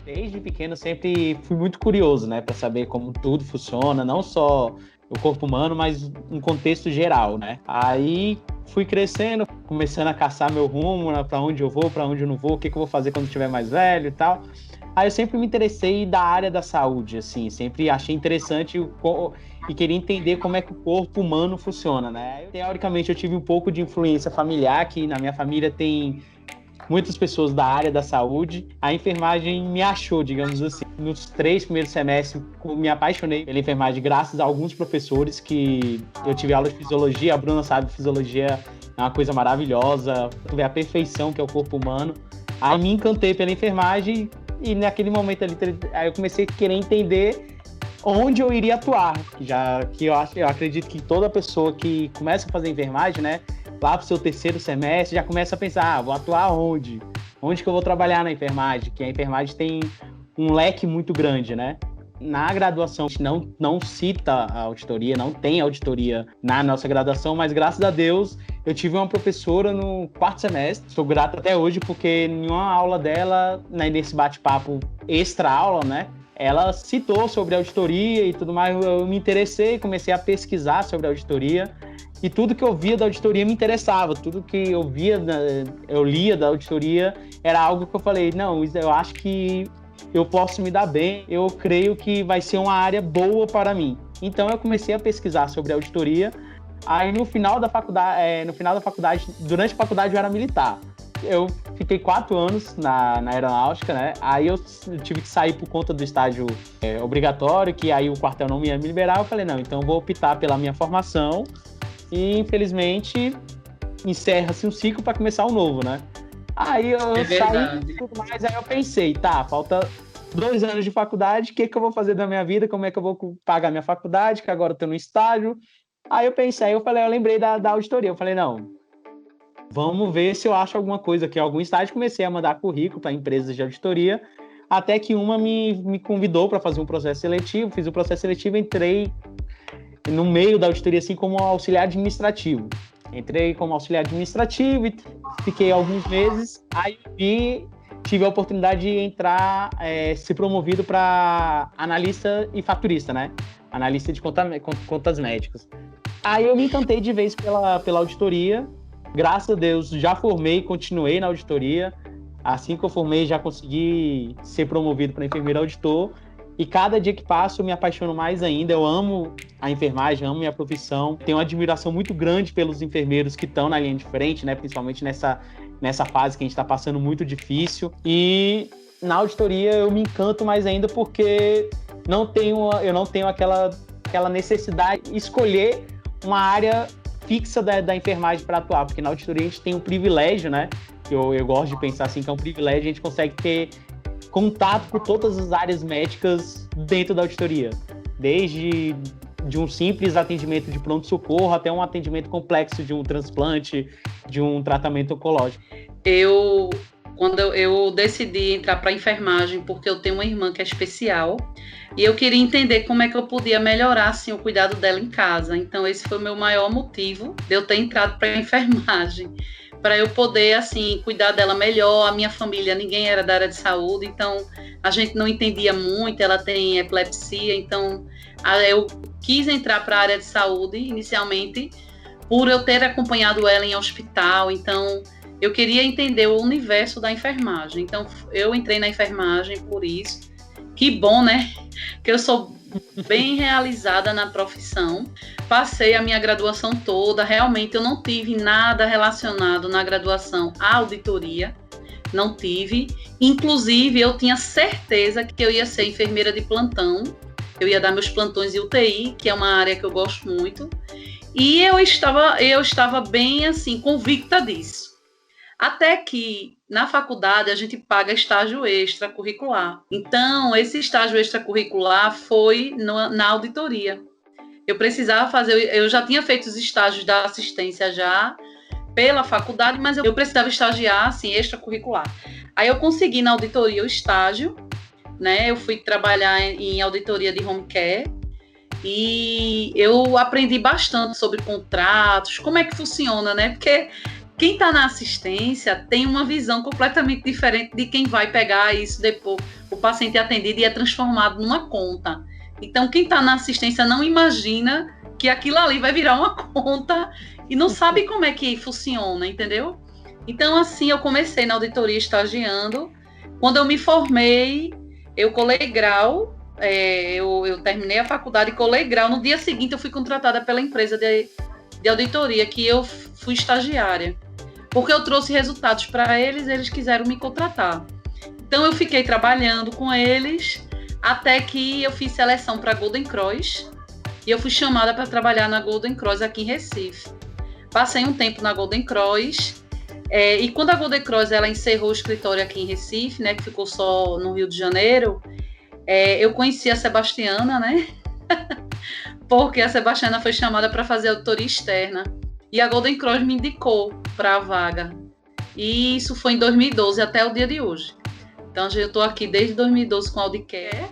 Desde pequeno sempre fui muito curioso, né, para saber como tudo funciona, não só o corpo humano, mas um contexto geral, né? Aí fui crescendo, começando a caçar meu rumo, né, para onde eu vou, para onde eu não vou, o que eu vou fazer quando estiver mais velho e tal. Aí eu sempre me interessei da área da saúde, assim, sempre achei interessante e queria entender como é que o corpo humano funciona, né? Teoricamente eu tive um pouco de influência familiar, que na minha família tem muitas pessoas da área da saúde. A enfermagem me achou, digamos assim. Nos 3 primeiros semestres, me apaixonei pela enfermagem, graças a alguns professores que eu tive aula de fisiologia. A Bruna sabe, fisiologia é uma coisa maravilhosa, tu vê a perfeição que é o corpo humano. Aí me encantei pela enfermagem e naquele momento ali, aí eu comecei a querer entender onde eu iria atuar. Eu acredito que toda pessoa que começa a fazer enfermagem, né, lá pro seu 3º semestre, já começa a pensar, vou atuar onde? Onde que eu vou trabalhar na enfermagem? Que a enfermagem tem um leque muito grande, né? Na graduação, a gente não cita a auditoria, não tem auditoria na nossa graduação, mas graças a Deus eu tive uma professora no 4º semestre, sou grato até hoje, porque em uma aula dela, né, nesse bate-papo extra-aula, né, ela citou sobre auditoria e tudo mais, eu me interessei, comecei a pesquisar sobre auditoria, e tudo que eu via da auditoria me interessava, tudo que eu lia da auditoria era algo que eu falei, não, eu acho que eu posso me dar bem, eu creio que vai ser uma área boa para mim. Então eu comecei a pesquisar sobre auditoria. Aí no final da faculdade, durante a faculdade eu era militar. Eu fiquei 4 anos na aeronáutica, né? Aí eu tive que sair por conta do estágio obrigatório, que aí o quartel não ia me liberar. Eu falei, não, então eu vou optar pela minha formação e infelizmente encerra-se um ciclo para começar um novo, né? Aí eu saí e tudo mais, aí eu pensei, tá, falta 2 anos de faculdade, o que eu vou fazer da minha vida, como é que eu vou pagar minha faculdade, que agora eu tô no estágio. Aí eu pensei, eu lembrei da auditoria, eu falei, não, vamos ver se eu acho alguma coisa aqui, algum estágio. Comecei a mandar currículo para empresas de auditoria, até que uma me convidou para fazer um processo seletivo, fiz o processo seletivo, entrei no meio da auditoria assim como auxiliar administrativo. Entrei como auxiliar administrativo e fiquei alguns meses, aí tive a oportunidade de entrar, ser promovido para analista e faturista, né? Analista de contas médicas. Aí eu me encantei de vez pela auditoria, graças a Deus já formei, continuei na auditoria, assim que eu formei já consegui ser promovido para enfermeiro auditor, e cada dia que passa eu me apaixono mais ainda, eu amo a enfermagem, amo minha profissão, tenho uma admiração muito grande pelos enfermeiros que estão na linha de frente, né, principalmente nessa fase que a gente está passando muito difícil, e na auditoria eu me encanto mais ainda porque eu não tenho aquela necessidade de escolher uma área fixa da enfermagem para atuar, porque na auditoria a gente tem um privilégio, né, que eu gosto de pensar assim, que é um privilégio, a gente consegue ter contato por todas as áreas médicas dentro da auditoria, desde de um simples atendimento de pronto-socorro até um atendimento complexo de um transplante, de um tratamento oncológico. Quando eu decidi entrar para a enfermagem, porque eu tenho uma irmã que é especial, e eu queria entender como é que eu podia melhorar assim, o cuidado dela em casa. Então esse foi o meu maior motivo de eu ter entrado para a enfermagem, para eu poder assim cuidar dela melhor. A minha família, ninguém era da área de saúde, então a gente não entendia muito. Ela tem epilepsia, então eu quis entrar para a área de saúde inicialmente por eu ter acompanhado ela em hospital. Então eu queria entender o universo da enfermagem. Então eu entrei na enfermagem por isso. Que bom, né? Que eu sou bem realizada na profissão. Passei a minha graduação toda, realmente eu não tive nada relacionado na graduação à auditoria, não tive. Inclusive, eu tinha certeza que eu ia ser enfermeira de plantão, eu ia dar meus plantões de UTI, que é uma área que eu gosto muito, e eu estava bem assim, convicta disso. Até que na faculdade a gente paga estágio extracurricular. Então, esse estágio extracurricular foi na auditoria. Eu precisava fazer, eu já tinha feito os estágios da assistência já pela faculdade, mas eu precisava estagiar assim, extracurricular. Aí eu consegui na auditoria o estágio, né? Eu fui trabalhar em auditoria de home care e eu aprendi bastante sobre contratos, como é que funciona, né? Porque quem está na assistência tem uma visão completamente diferente de quem vai pegar isso depois, o paciente atendido e é transformado numa conta. Então, quem está na assistência não imagina que aquilo ali vai virar uma conta e não sabe como é que funciona, entendeu? Então, assim, eu comecei na auditoria estagiando. Quando eu me formei, eu colei grau, eu terminei a faculdade e colei grau. No dia seguinte, eu fui contratada pela empresa de auditoria, que eu fui estagiária. Porque eu trouxe resultados para eles, eles quiseram me contratar. Então, eu fiquei trabalhando com eles até que eu fiz seleção para a Golden Cross e eu fui chamada para trabalhar na Golden Cross aqui em Recife. Passei um tempo na Golden Cross e quando a Golden Cross ela encerrou o escritório aqui em Recife, né, que ficou só no Rio de Janeiro, eu conheci a Sebastiana, né? Porque a Sebastiana foi chamada para fazer auditoria externa e a Golden Cross me indicou para a vaga. E isso foi em 2012 até o dia de hoje. Então, eu estou aqui desde 2012 com a Audicare.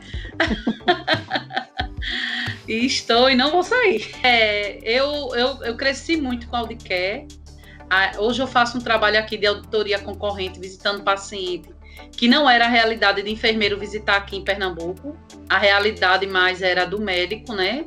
E estou e não vou sair. Eu cresci muito com a Audicare. Hoje eu faço um trabalho aqui de auditoria concorrente, visitando paciente, que não era a realidade de enfermeiro visitar aqui em Pernambuco. A realidade mais era do médico, né?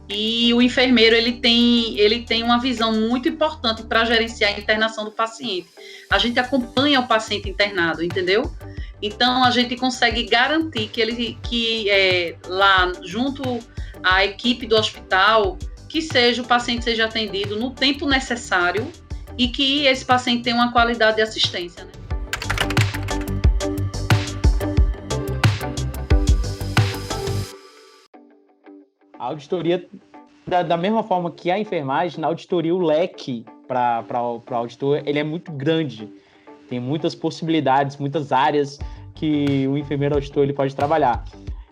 E o enfermeiro ele tem uma visão muito importante para gerenciar a internação do paciente. A gente acompanha o paciente internado, entendeu? Então, a gente consegue garantir que lá, junto à equipe do hospital, que o paciente seja atendido no tempo necessário e que esse paciente tenha uma qualidade de assistência, né? A auditoria, da mesma forma que a enfermagem, na auditoria o leque para o auditor ele é muito grande. Tem muitas possibilidades, muitas áreas que o enfermeiro auditor ele pode trabalhar.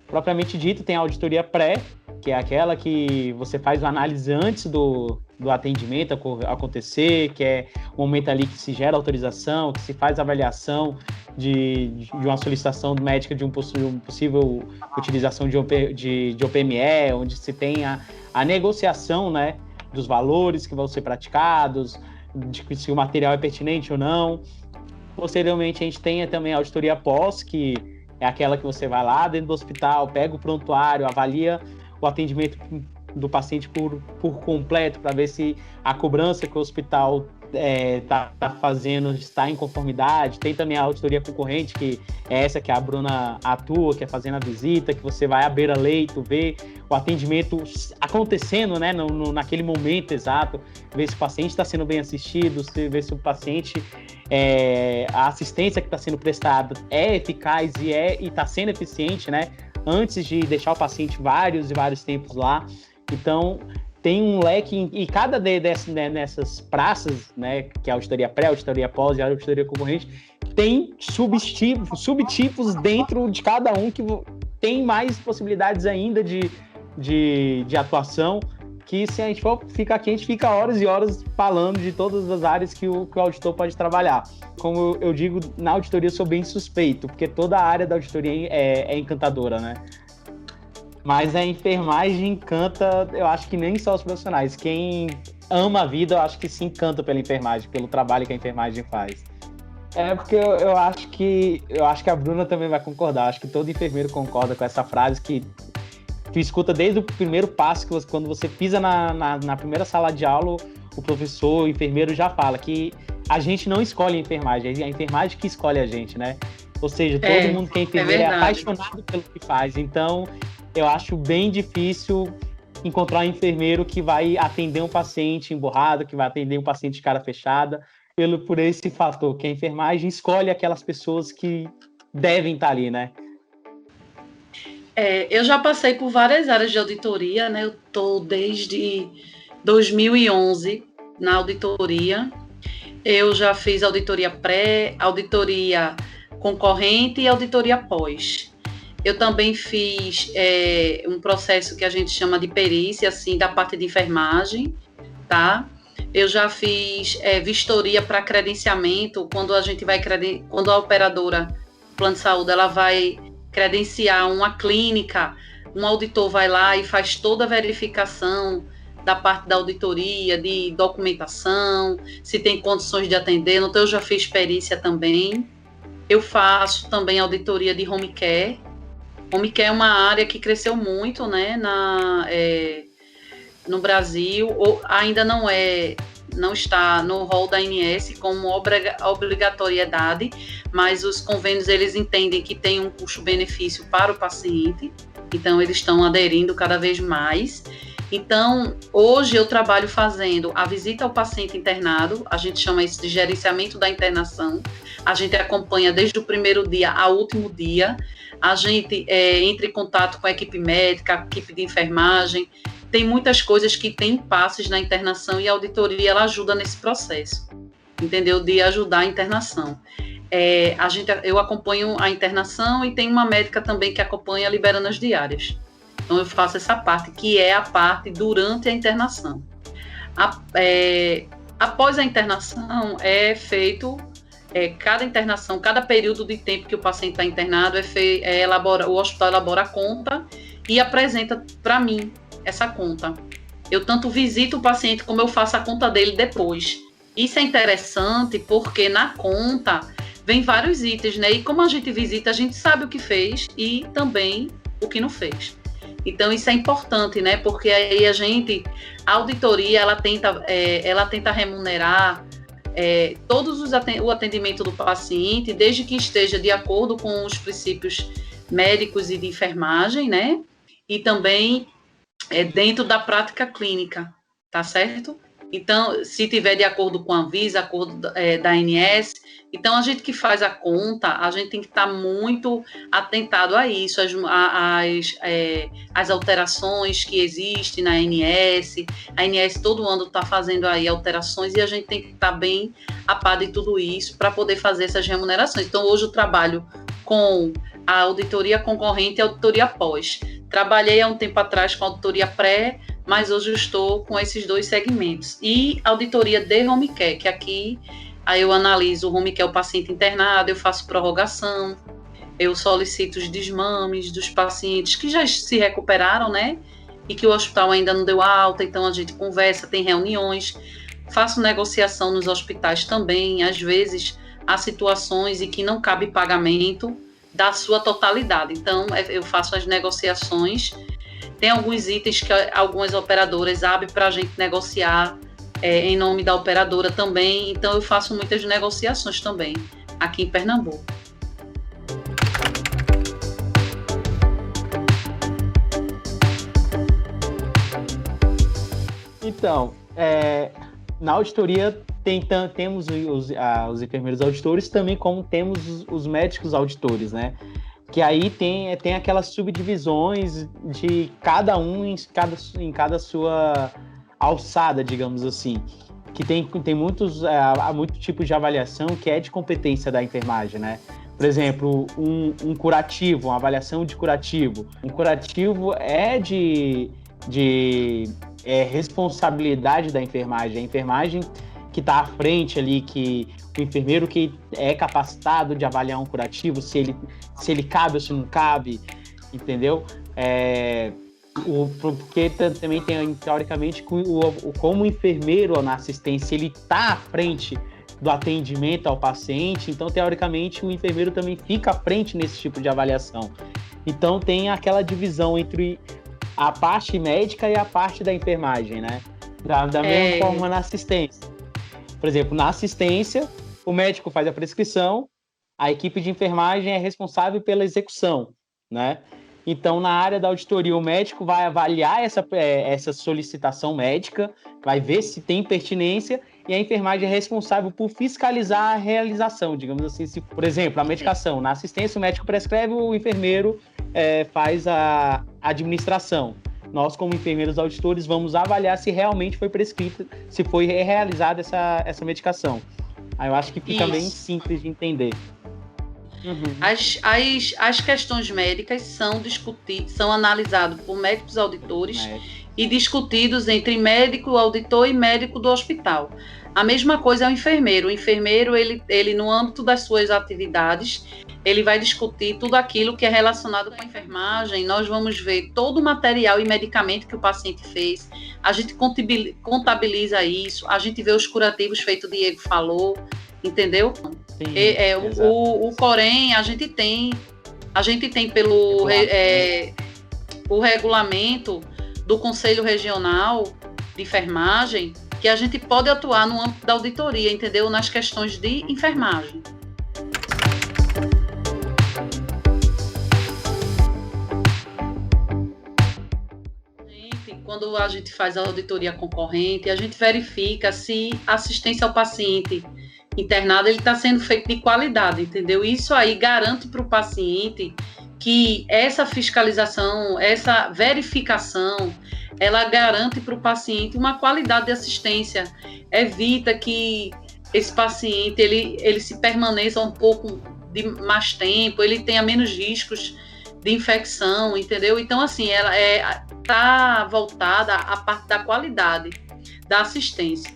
Propriamente dito, tem a auditoria pré, que é aquela que você faz uma análise antes do atendimento acontecer, que é o momento ali que se gera autorização, que se faz avaliação de uma solicitação médica de uma possível utilização de OPME, onde se tem a negociação, né, dos valores que vão ser praticados, de se o material é pertinente ou não. Posteriormente, a gente tem também a auditoria pós, que é aquela que você vai lá dentro do hospital, pega o prontuário, avalia o atendimento do paciente por completo, para ver se a cobrança que o hospital está fazendo está em conformidade. Tem também a auditoria concorrente, que é essa que a Bruna atua, que é fazendo a visita, que você vai à beira-leito, ver o atendimento acontecendo, né, naquele momento exato, ver se o paciente está sendo bem assistido, ver se o paciente, a assistência que está sendo prestada é eficaz e está sendo eficiente, né, antes de deixar o paciente vários e vários tempos lá. Então, tem um leque, e cada dessas praças, né, que é a auditoria pré, a auditoria pós e a auditoria concorrente, tem subtipos dentro de cada um que tem mais possibilidades ainda de atuação, que se a gente for ficar aqui, a gente fica horas e horas falando de todas as áreas que o auditor pode trabalhar. Como eu digo, na auditoria eu sou bem suspeito, porque toda a área da auditoria é encantadora, né? Mas a enfermagem encanta, eu acho que nem só os profissionais. Quem ama a vida, eu acho que se encanta pela enfermagem, pelo trabalho que a enfermagem faz. Porque eu acho que a Bruna também vai concordar. Acho que todo enfermeiro concorda com essa frase que tu escuta desde o primeiro passo, quando você pisa na primeira sala de aula, o professor, o enfermeiro já fala que a gente não escolhe a enfermagem, é a enfermagem que escolhe a gente, né? Ou seja, todo mundo que é enfermeiro é apaixonado pelo que faz. Então, eu acho bem difícil encontrar um enfermeiro que vai atender um paciente emburrado, que vai atender um paciente de cara fechada, por esse fator, que a enfermagem escolhe aquelas pessoas que devem estar ali, né? Eu já passei por várias áreas de auditoria, né? Eu estou desde 2011 na auditoria. Eu já fiz auditoria pré, auditoria concorrente e auditoria pós. Eu também fiz um processo que a gente chama de perícia, assim, da parte de enfermagem, tá? Eu já fiz vistoria para credenciamento, quando a operadora do plano de saúde ela vai credenciar uma clínica, um auditor vai lá e faz toda a verificação da parte da auditoria, de documentação, se tem condições de atender. Então, eu já fiz perícia também. Eu faço também auditoria de home care. Home care é uma área que cresceu muito, né, no Brasil, ou ainda não está no rol da ANS como obrigatoriedade, mas os convênios, eles entendem que tem um custo-benefício para o paciente, então eles estão aderindo cada vez mais. Então, hoje eu trabalho fazendo a visita ao paciente internado, a gente chama isso de gerenciamento da internação, a gente acompanha desde o primeiro dia ao último dia, a gente entra em contato com a equipe médica, a equipe de enfermagem, tem muitas coisas que tem impasses na internação e a auditoria, ela ajuda nesse processo, entendeu? De ajudar a internação. Eu acompanho a internação e tem uma médica também que acompanha liberando as diárias. Então, eu faço essa parte, que é a parte durante a internação. Após a internação, é feito cada internação, cada período de tempo que o paciente está internado, o hospital elabora a conta e apresenta para mim essa conta. Eu tanto visito o paciente como eu faço a conta dele depois. Isso é interessante porque na conta vem vários itens, né? E como a gente visita, a gente sabe o que fez e também o que não fez. Então, isso é importante, né? Porque aí a auditoria, ela tenta remunerar o atendimento do paciente, desde que esteja de acordo com os princípios médicos e de enfermagem, né? E também dentro da prática clínica, tá certo? Então, se tiver de acordo com a Anvisa, acordo da ANS, então a gente que faz a conta, a gente tem que estar muito atentado a isso, as alterações que existem na ANS. A ANS todo ano está fazendo aí alterações e a gente tem que estar bem a par de tudo isso para poder fazer essas remunerações. Então, hoje eu trabalho com a auditoria concorrente e a auditoria pós. Trabalhei há um tempo atrás com a auditoria pré, mas hoje eu estou com esses dois segmentos. E auditoria de home care, que aqui aí eu analiso o home care, o paciente internado, eu faço prorrogação, eu solicito os desmames dos pacientes que já se recuperaram, né? E que o hospital ainda não deu alta, então a gente conversa, tem reuniões, faço negociação nos hospitais também, às vezes há situações em que não cabe pagamento da sua totalidade. Então, eu faço as negociações. Tem alguns itens que algumas operadoras abrem para a gente negociar em nome da operadora também. Então, eu faço muitas negociações também aqui em Pernambuco. Então, na auditoria temos os enfermeiros auditores, também como temos os médicos auditores, né? Que aí tem aquelas subdivisões de cada um em cada sua alçada, digamos assim. Que tem muito tipo de avaliação que é de competência da enfermagem, né? Por exemplo, um curativo, uma avaliação de curativo. Um curativo é de responsabilidade da enfermagem. A enfermagem que está à frente ali, que o enfermeiro que é capacitado de avaliar um curativo, se ele cabe ou se não cabe, entendeu? Porque também tem, teoricamente, como o enfermeiro na assistência, ele está à frente do atendimento ao paciente, então, teoricamente, o enfermeiro também fica à frente nesse tipo de avaliação. Então, tem aquela divisão entre a parte médica e a parte da enfermagem, né? Da mesma forma na assistência. Por exemplo, na assistência, o médico faz a prescrição, a equipe de enfermagem é responsável pela execução, né? Então, na área da auditoria, o médico vai avaliar essa solicitação médica, vai ver se tem pertinência, e a enfermagem é responsável por fiscalizar a realização, digamos assim. Se, por exemplo, a medicação, na assistência, o médico prescreve, o enfermeiro faz a administração. Nós, como enfermeiros auditores, vamos avaliar se realmente foi prescrita, se foi realizada essa medicação. Aí eu acho que fica bem simples de entender. Uhum. As questões médicas são analisadas por médicos auditores e discutidos entre médico auditor e médico do hospital. A mesma coisa é o enfermeiro. O enfermeiro, ele no âmbito das suas atividades, ele vai discutir tudo aquilo que é relacionado com a enfermagem. Nós vamos ver todo o material e medicamento que o paciente fez. A gente contabiliza isso. A gente vê os curativos feitos, o Diego falou, entendeu? Sim, o Corém, a gente tem pelo o regulamento do Conselho Regional de Enfermagem, que a gente pode atuar no âmbito da auditoria, entendeu? Nas questões de enfermagem. Quando a gente faz a auditoria concorrente, a gente verifica se a assistência ao paciente internado ele está sendo feito de qualidade, entendeu? Isso aí garante para o paciente que essa fiscalização, essa verificação, ela garante para o paciente uma qualidade de assistência, evita que esse paciente ele se permaneça um pouco de mais tempo, ele tenha menos riscos de infecção, entendeu? Então, assim, ela está voltada à parte da qualidade da assistência.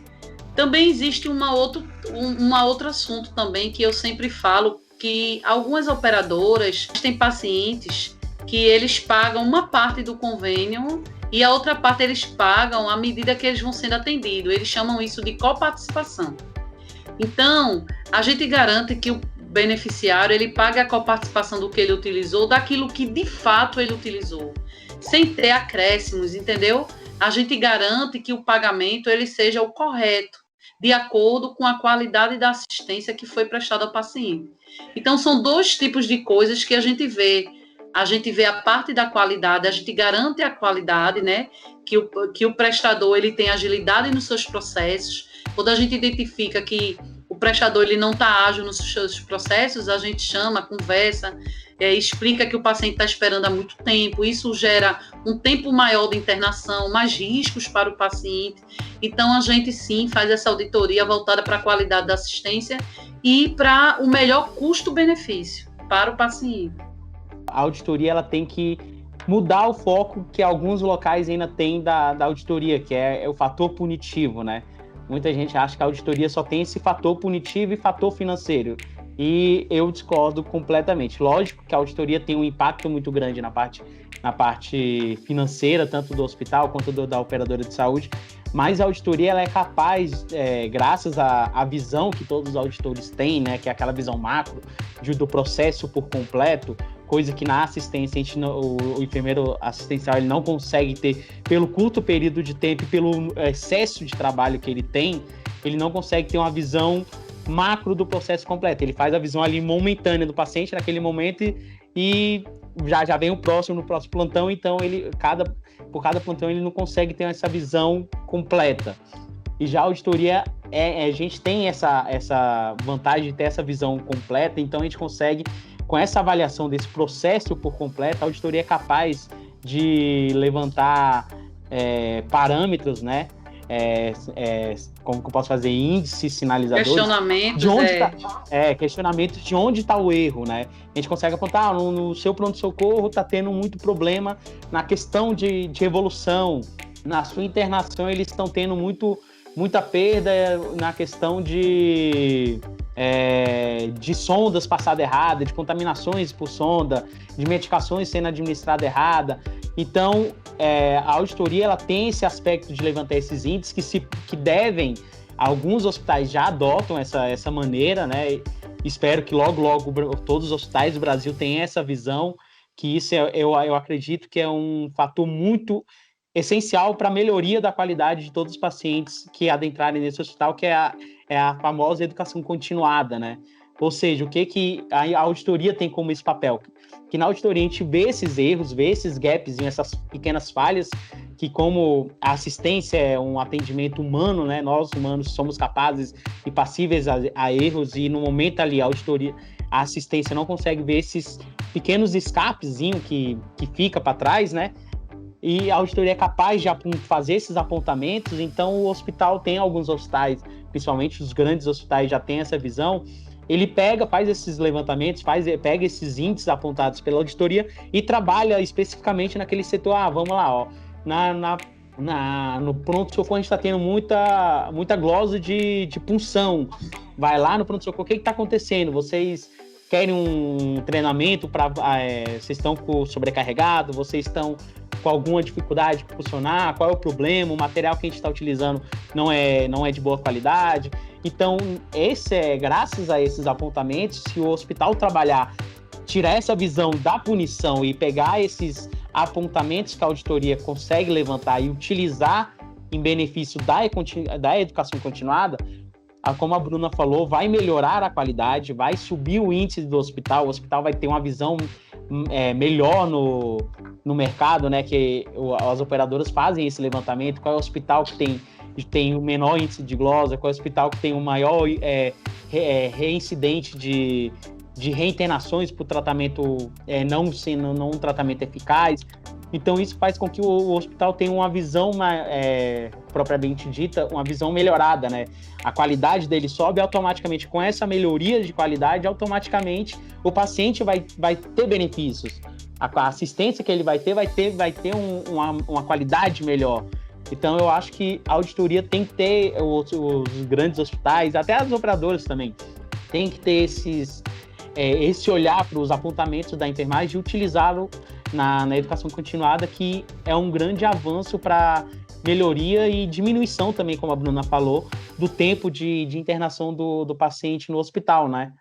Também existe um outro assunto também que eu sempre falo, que algumas operadoras têm pacientes que eles pagam uma parte do convênio e a outra parte eles pagam à medida que eles vão sendo atendidos. Eles chamam isso de coparticipação. Então, a gente garante que o beneficiário ele paga a coparticipação do que ele utilizou, daquilo que de fato ele utilizou, sem ter acréscimos, entendeu? A gente garante que o pagamento ele seja o correto, de acordo com a qualidade da assistência que foi prestada ao paciente. Então, são dois tipos de coisas que a gente vê. A gente vê a parte da qualidade, a gente garante a qualidade, né? Que o prestador ele tem agilidade nos seus processos. Quando a gente identifica que o prestador ele não está ágil nos seus processos, a gente chama, conversa, explica que o paciente está esperando há muito tempo, isso gera um tempo maior de internação, mais riscos para o paciente. Então, a gente sim faz essa auditoria voltada para a qualidade da assistência e para o melhor custo-benefício para o paciente. A auditoria ela tem que mudar o foco que alguns locais ainda têm da auditoria, que é o fator punitivo, né? Muita gente acha que a auditoria só tem esse fator punitivo e fator financeiro. E eu discordo completamente. Lógico que a auditoria tem um impacto muito grande na parte financeira, tanto do hospital quanto da operadora de saúde, mas a auditoria ela é capaz, graças à visão que todos os auditores têm, né, que é aquela visão macro do processo por completo, coisa que na assistência o enfermeiro assistencial ele não consegue ter pelo curto período de tempo e pelo excesso de trabalho que ele tem, ele não consegue ter uma visão macro do processo completo. Ele faz a visão ali momentânea do paciente naquele momento e já vem no próximo plantão, então por cada plantão ele não consegue ter essa visão completa. E já a auditoria, a gente tem essa vantagem de ter essa visão completa, então a gente consegue, com essa avaliação desse processo por completo, a auditoria é capaz de levantar parâmetros, né? Como que eu posso fazer? Índices, sinalizadores. Questionamentos de onde está o erro, né? A gente consegue apontar, no seu pronto-socorro está tendo muito problema na questão de evolução, na sua internação eles estão tendo muita perda na questão de sondas passadas erradas, de contaminações por sonda, de medicações sendo administradas errada. Então, a auditoria ela tem esse aspecto de levantar esses índices que devem, alguns hospitais já adotam essa maneira, né? Espero que logo todos os hospitais do Brasil tenham essa visão, que isso eu acredito que é um fator muito essencial para a melhoria da qualidade de todos os pacientes que adentrarem nesse hospital, que é a famosa educação continuada, né? Ou seja, o que a auditoria tem como esse papel? Que na auditoria a gente vê esses erros, vê esses gaps, essas pequenas falhas, que como a assistência é um atendimento humano, né? Nós humanos somos capazes e passíveis a erros, e no momento ali a auditoria, a assistência não consegue ver esses pequenos escapezinhos que fica para trás, né? E a auditoria é capaz de fazer esses apontamentos. Então o hospital tem alguns hospitais, principalmente os grandes hospitais já tem essa visão. Ele faz esses levantamentos, pega esses índices apontados pela auditoria e trabalha especificamente naquele setor. Vamos lá, ó, No pronto-socorro a gente está tendo muita glose de punção. Vai lá no pronto-socorro, o que está acontecendo? Vocês querem um treinamento para... vocês estão sobrecarregados? Vocês estão com alguma dificuldade de funcionar? Qual é o problema? O material que a gente está utilizando não é de boa qualidade? Então, graças a esses apontamentos, se o hospital tirar essa visão da punição e pegar esses apontamentos que a auditoria consegue levantar e utilizar em benefício da educação continuada, como a Bruna falou, vai melhorar a qualidade, vai subir o índice do hospital, o hospital vai ter uma visão melhor no mercado, né? Que as operadoras fazem esse levantamento, qual é o hospital que tem o menor índice de glosa, qual é o hospital que tem o maior reincidente de reinternações por tratamento não um tratamento eficaz. Então isso faz com que o hospital tenha uma visão propriamente dita, uma visão melhorada, né? A qualidade dele sobe automaticamente. Com essa melhoria de qualidade, automaticamente o paciente vai ter benefícios. A assistência que ele vai ter uma qualidade melhor. Então eu acho que a auditoria tem que ter, os grandes hospitais, até as operadoras também, tem que ter esse olhar para os apontamentos da enfermagem e utilizá-lo na educação continuada, que é um grande avanço para melhoria e diminuição também, como a Bruna falou, do tempo de internação do paciente no hospital, né?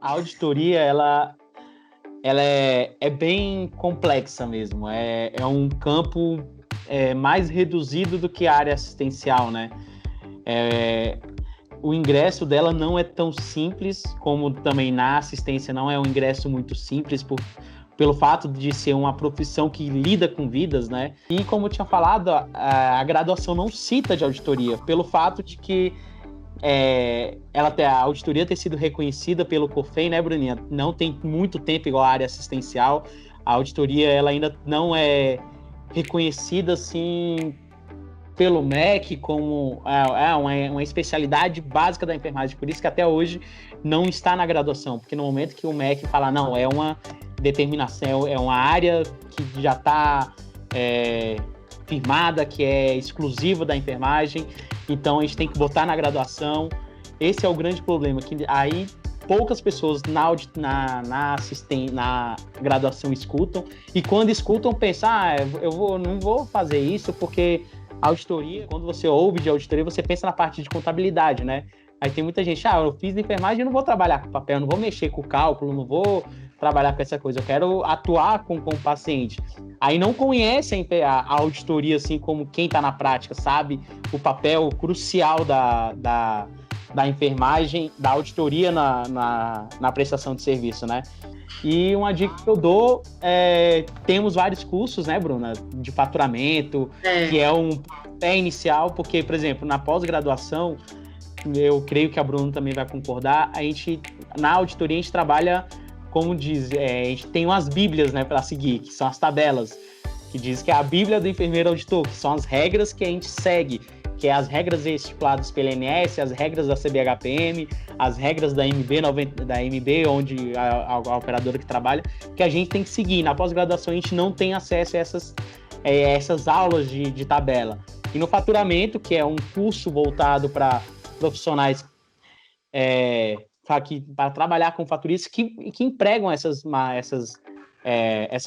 A auditoria, ela é bem complexa mesmo, é um campo mais reduzido do que a área assistencial, né? O ingresso dela não é tão simples, como também na assistência não é um ingresso muito simples, pelo fato de ser uma profissão que lida com vidas, né? E como eu tinha falado, a graduação não cita de auditoria, pelo fato de que a auditoria ter sido reconhecida pelo COFEM, né, Bruninha? Não tem muito tempo igual a área assistencial. A auditoria ela ainda não é reconhecida assim pelo MEC como uma especialidade básica da enfermagem, por isso que até hoje não está na graduação, porque no momento que o MEC fala, não, é uma determinação, é uma área que já está firmada, que é exclusiva da enfermagem, então a gente tem que botar na graduação. Esse é o grande problema, que aí poucas pessoas na graduação escutam, e quando escutam pensam, não vou fazer isso porque auditoria, quando você ouve de auditoria, você pensa na parte de contabilidade, né? Aí tem muita gente, eu fiz enfermagem, eu não vou trabalhar com papel, não vou mexer com cálculo, não vou trabalhar com essa coisa, eu quero atuar com o paciente. Aí não conhecem a auditoria assim como quem está na prática, sabe? O papel crucial da enfermagem, da auditoria na prestação de serviço, né? E uma dica que eu dou temos vários cursos, né, Bruna, de faturamento, que é um pé inicial, porque, por exemplo, na pós-graduação, eu creio que a Bruna também vai concordar, na auditoria a gente trabalha, como diz, a gente tem umas bíblias, né, para seguir, que são as tabelas, que diz que é a bíblia do enfermeiro auditor, que são as regras que a gente segue, que é as regras estipuladas pela ANS, as regras da CBHPM, as regras da MB, onde a operadora que trabalha, que a gente tem que seguir. Na pós-graduação a gente não tem acesso a essas aulas de tabela. E no faturamento, que é um curso voltado para profissionais para trabalhar com faturistas que empregam essas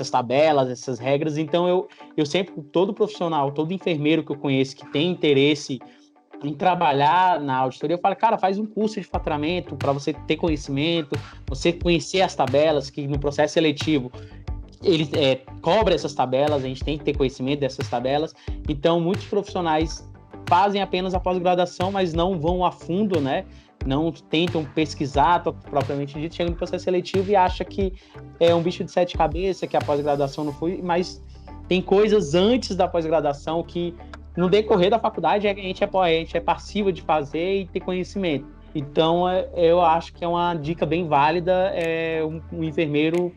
tabelas, essas regras. Então eu sempre, todo profissional, todo enfermeiro que eu conheço que tem interesse em trabalhar na auditoria, eu falo, cara, faz um curso de faturamento para você ter conhecimento, você conhecer as tabelas, que no processo seletivo ele cobra essas tabelas, a gente tem que ter conhecimento dessas tabelas. Então muitos profissionais fazem apenas a pós-graduação, mas não vão a fundo, né? Não tentam pesquisar propriamente dito, chegam no processo seletivo e acha que é um bicho de 7 cabeças, que a pós-graduação não foi, mas tem coisas antes da pós-graduação que no decorrer da faculdade a gente é passivo de fazer e ter conhecimento. Então eu acho que é uma dica bem válida um enfermeiro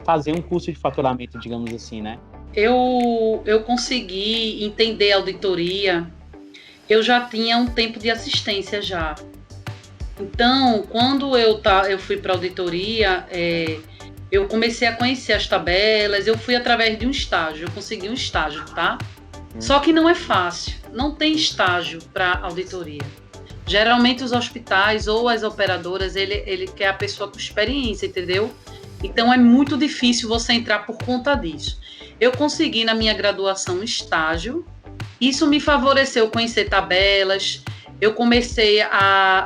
fazer um curso de faturamento, digamos assim, né? Eu consegui entender a auditoria, eu já tinha um tempo de assistência já. Então, quando eu fui para a auditoria, eu comecei a conhecer as tabelas, eu fui através de um estágio, eu consegui um estágio, tá? Só que não é fácil, não tem estágio para auditoria. Geralmente os hospitais ou as operadoras, ele quer a pessoa com experiência, entendeu? Então é muito difícil você entrar por conta disso. Eu consegui na minha graduação um estágio, isso me favoreceu conhecer tabelas. Eu comecei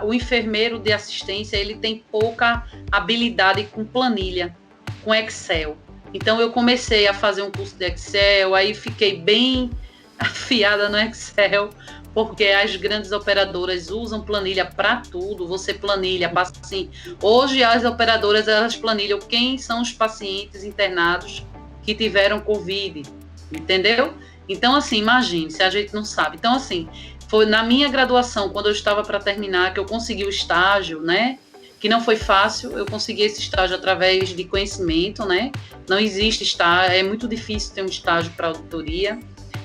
o enfermeiro de assistência, ele tem pouca habilidade com planilha, com Excel. Então eu comecei a fazer um curso de Excel, aí fiquei bem afiada no Excel, porque as grandes operadoras usam planilha para tudo. Você planilha, passa assim. Hoje as operadoras, elas planilham quem são os pacientes internados que tiveram Covid, entendeu? Então, assim, imagine, se a gente não sabe. Então, assim, foi na minha graduação, quando eu estava para terminar, que eu consegui o estágio, né? Que não foi fácil, eu consegui esse estágio através de conhecimento, né? Não existe estágio, é muito difícil ter um estágio para auditoria.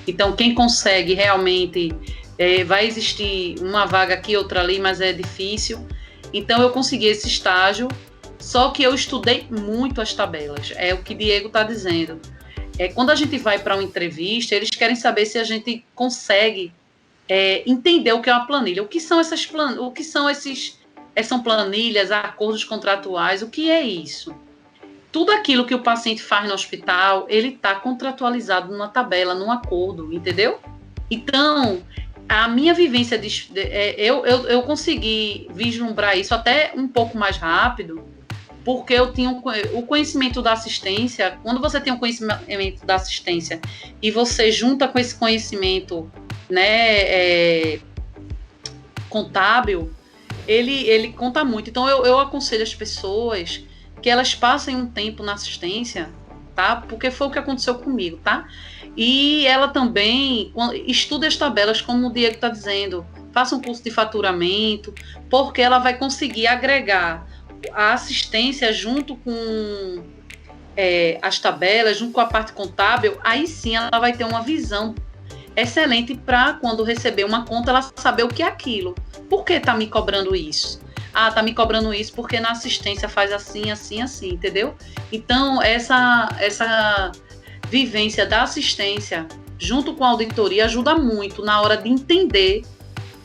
Então, quem consegue realmente, vai existir uma vaga aqui, outra ali, mas é difícil. Então, eu consegui esse estágio, só que eu estudei muito as tabelas, é o que Diego está dizendo. Quando a gente vai para uma entrevista, eles querem saber se a gente consegue entender o que é uma planilha. O que são essas planilhas? O que são são planilhas, acordos contratuais? O que é isso? Tudo aquilo que o paciente faz no hospital, ele está contratualizado numa tabela, num acordo, entendeu? Então, a minha vivência, eu consegui vislumbrar isso até um pouco mais rápido, porque eu tinha o conhecimento da assistência. Quando você tem o conhecimento da assistência e você junta com esse conhecimento, né, contábil, ele conta muito. Então, eu aconselho as pessoas que elas passem um tempo na assistência, tá? Porque foi o que aconteceu comigo, tá? E ela também estuda as tabelas, como o Diego está dizendo, faça um curso de faturamento, porque ela vai conseguir agregar a assistência junto com as tabelas, junto com a parte contábil. Aí sim ela vai ter uma visão excelente para quando receber uma conta, ela saber o que é aquilo. Por que está me cobrando isso? Ah, tá me cobrando isso porque na assistência faz assim, assim, assim, entendeu? Então, essa vivência da assistência junto com a auditoria ajuda muito na hora de entender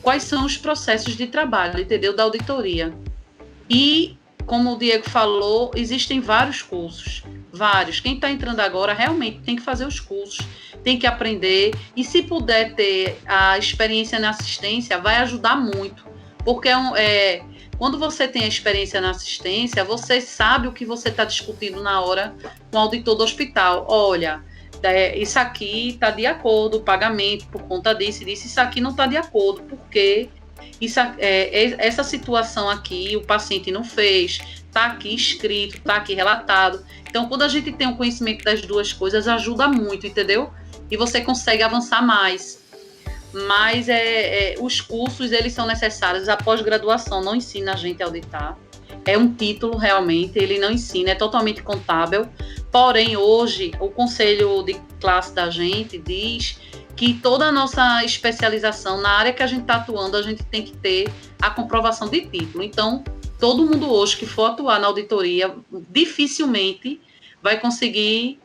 quais são os processos de trabalho, entendeu? Da auditoria. E, como o Diego falou, existem vários cursos, vários. Quem está entrando agora realmente tem que fazer os cursos, tem que aprender, e se puder ter a experiência na assistência, vai ajudar muito, porque quando você tem a experiência na assistência, você sabe o que você está discutindo na hora com o auditor do hospital. Olha, isso aqui está de acordo, o pagamento por conta disso e disso, isso aqui não está de acordo, porque essa situação aqui o paciente não fez, está aqui escrito, está aqui relatado. Então, quando a gente tem o conhecimento das duas coisas, ajuda muito, entendeu? E você consegue avançar mais. Mas os cursos, eles são necessários. A pós-graduação não ensina a gente a auditar. É um título, realmente, ele não ensina, é totalmente contábil. Porém, hoje, o conselho de classe da gente diz que toda a nossa especialização, na área que a gente está atuando, a gente tem que ter a comprovação de título. Então, todo mundo hoje que for atuar na auditoria, dificilmente vai conseguir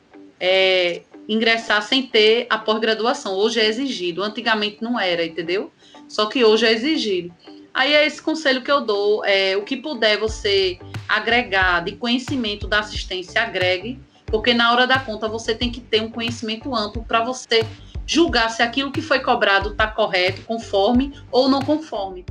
ingressar sem ter a pós-graduação. Hoje é exigido, antigamente não era, entendeu? Só que hoje é exigido. Aí é esse conselho que eu dou, o que puder você agregar de conhecimento da assistência, agregue, porque na hora da conta você tem que ter um conhecimento amplo para você julgar se aquilo que foi cobrado está correto, conforme ou não conforme.